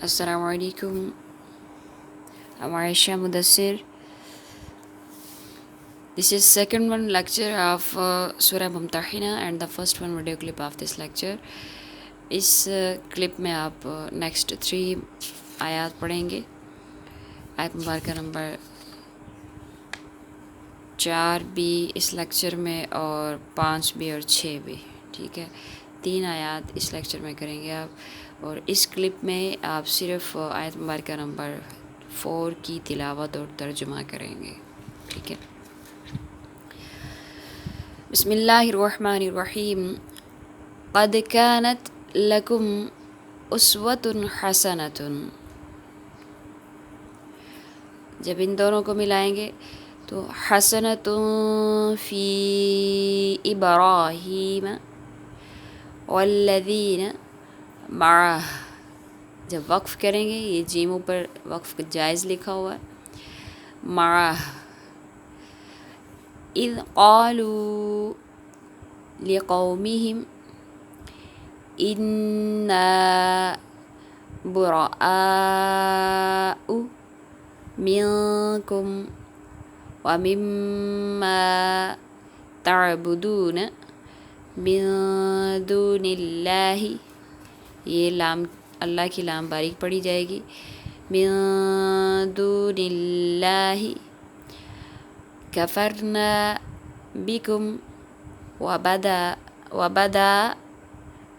السلام علیکم. I'm Aisha Mudassir. This is second one lecture of Surah Mumtahina and the first one video clip of this lecture. اس clip میں آپ next 3 آیات پڑھیں گے. آیت مبارکہ نمبر 4 بھی اس لیکچر میں اور 5 بھی اور 6 بھی. ٹھیک ہے, 3 آیات اس لیکچر میں کریں گے آپ, اور اس کلپ میں آپ صرف آیت مبارکہ نمبر 4 کی تلاوت اور ترجمہ کریں گے. ٹھیک ہے. بسم اللہ الرحمن الرحیم. قد كانت لکم اسوۃ حسنۃ. جب ان دونوں کو ملائیں گے تو حسنۃ فی ابراہیم والذین معہ. جب وقف کریں گے, یہ جیم اوپر وقف جائز لکھا ہوا ہے, معہ. اذ قالوا لقومہم انا براء منکم ومما تعبدون من دون اللہ. یہ لام اللہ کی لام باریک پڑھی جائے گی. من دون اللہ کفرنا بکم وبدا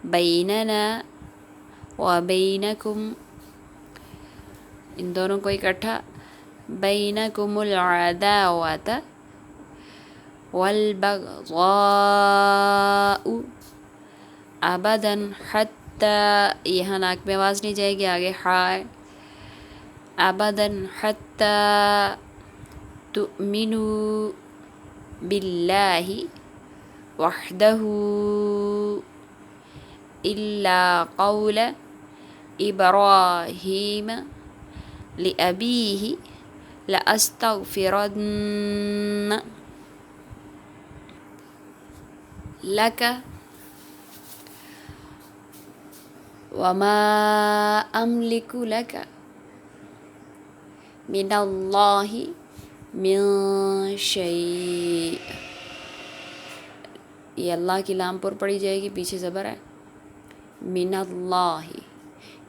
بیننا وبینکم. ان دونوں کو اکٹھا, بینکم العداوۃ والبغضاء ابدا حتی, یہاں ناک میں آواز نہیں جائے گی, آگے ہائے, ابدا حتی تؤمنوا باللہ وحدہ الا قول ابراہیم لأبیہ لأستغفرن لک وما املک لک من اللہ من شیء. یہ اللہ کی لام پر پڑھی جائے گی, پیچھے زبر ہے, من اللہ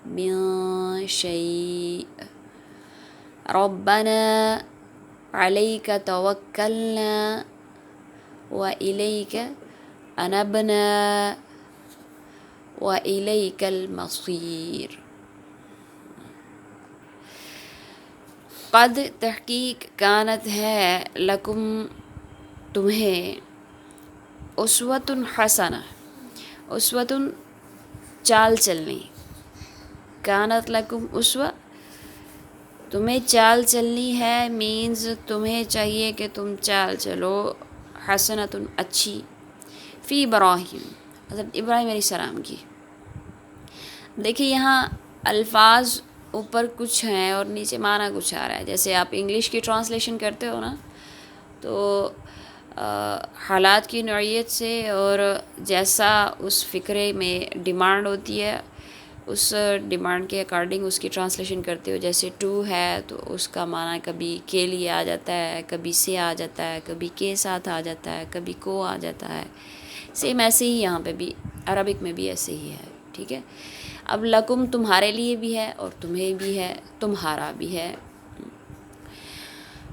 من شیء. ربنا علیک توکلنا وإلیک انبنا وإلیک المصیر. قد تحقیق, کانت ہے, لکم تمہیں, اسوۃ حسنہ, اسوۃ چال چلنی, کانت لکم اسوہ تمہیں چال چلنی ہے, مینز تمہیں چاہیے کہ تم چال چلو, حسنۃ اچھی, فی ابراہیم حضرت ابراہیم علیہ السلام کی. دیکھیے یہاں الفاظ اوپر کچھ ہیں اور نیچے معنی کچھ آ رہا ہے. جیسے آپ انگلش کی ٹرانسلیشن کرتے ہو نا, تو حالات کی نوعیت سے اور جیسا اس فقرے میں ڈیمانڈ ہوتی ہے, اس ڈیمانڈ کے اکارڈنگ اس کی ٹرانسلیشن کرتے ہو. جیسے ٹو ہے تو اس کا معنی کبھی کے لیے آ جاتا ہے, کبھی سے آ جاتا ہے, کبھی کے ساتھ آ جاتا ہے, کبھی کو آ جاتا ہے. سیم ایسے ہی یہاں پہ بھی عربک میں بھی ایسے ہی ہے. ٹھیک ہے. اب لکم تمہارے لیے بھی ہے اور تمہیں بھی ہے, تمہارا بھی ہے.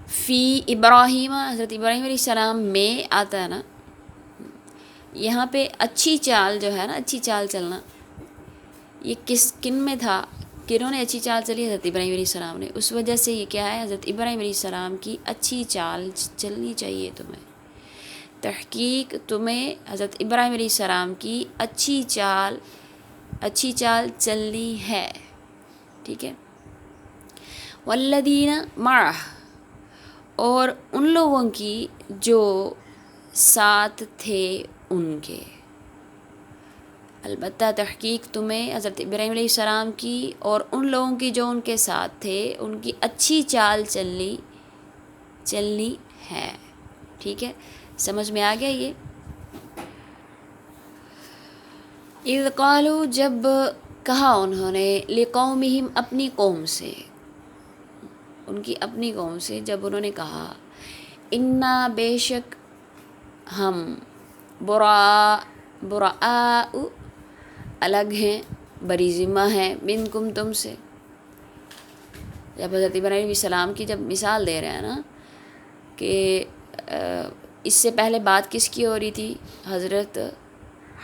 فی ابراہیم, حضرت ابراہیم علیہ السلام میں آتا ہے نا, یہاں پہ اچھی چال جو ہے نا, اچھی چال چلنا, یہ کن میں تھا, کنہوں نے اچھی چال چلی؟ حضرت ابراہیم علیہ السلام نے. اس وجہ سے یہ کیا ہے, حضرت ابراہیم علیہ السلام کی اچھی چال چلنی چاہیے تمہیں. تحقیق تمہیں حضرت ابراہیم علیہ السلام کی اچھی چال چلنی ہے. ٹھیک ہے. والذین معہ, اور ان لوگوں کی جو ساتھ تھے ان کے. البتہ تحقیق تمہیں حضرت ابراہیم علیہ السلام کی اور ان لوگوں کی جو ان کے ساتھ تھے ان کی اچھی چال چلنی ہے. ٹھیک ہے, سمجھ میں آ گیا یہ. اذ قالوا, جب کہا انہوں نے لقومہم اپنی قوم سے، ان کی اپنی قوم سے جب انہوں نے کہا انا بے شک ہم براء الگ ہیں، بری ذمہ ہیں، منکم تم سے. جب حضرت ابراہیم علیہ السلام کی جب مثال دے رہے ہیں نا کہ اس سے پہلے بات کس کی ہو رہی تھی، حضرت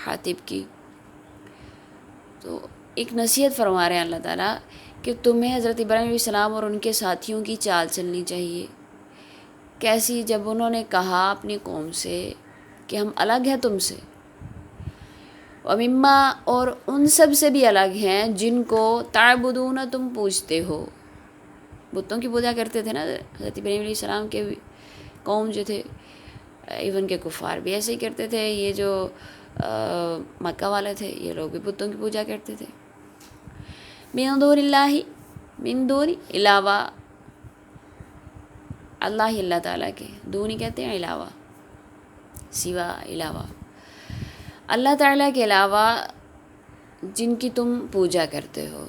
حاطب کی، تو ایک نصیحت فرما رہے ہیں اللہ تعالیٰ کہ تمہیں حضرت ابراہیم علیہ السلام اور ان کے ساتھیوں کی چال چلنی چاہیے. کیسی؟ جب انہوں نے کہا اپنی قوم سے کہ ہم الگ ہیں تم سے، وَمِمَّا اور ان سب سے بھی الگ ہیں جن کو تعبدون تم پوجتے ہو. بتوں کی پوجا کرتے تھے نا حضرت ابراہیم علیہ السلام کے قوم جو تھے، ایون کے کفار بھی ایسے ہی کرتے تھے، یہ جو مکہ والے تھے یہ لوگ بھی بتوں کی پوجا کرتے تھے. من دون اللہ، من دون علاوہ اللہ تعالیٰ کے، دونی کہتے ہیں علاوہ، سوا، علاوہ، اللہ تعالیٰ کے علاوہ جن کی تم پوجا کرتے ہو.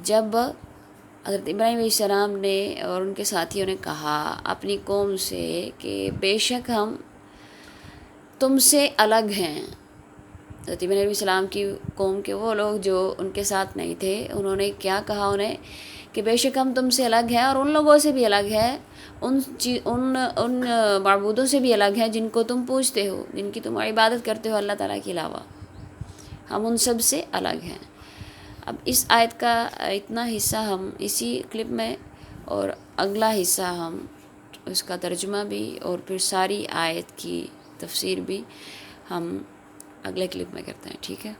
جب حضرت ابراہیم علیہ السلام نے اور ان کے ساتھیوں نے کہا اپنی قوم سے کہ بے شک ہم تم سے الگ ہیں، حضرت ابراہیم علیہ السلام کی قوم کے وہ لوگ جو ان کے ساتھ نہیں تھے، انہوں نے کیا کہا انہیں کہ بے شک ہم تم سے الگ ہیں اور ان لوگوں سے بھی الگ ہے، ان معبودوں سے بھی الگ ہیں جن کو تم پوجتے ہو، جن کی تم عبادت کرتے ہو اللہ تعالیٰ کے علاوہ، ہم ان سب سے الگ ہیں. اب اس آیت کا اتنا حصہ ہم اسی کلپ میں، اور اگلا حصہ ہم اس کا ترجمہ بھی اور پھر ساری آیت کی تفسیر بھی ہم اگلے کلپ میں کرتے ہیں. ٹھیک ہے.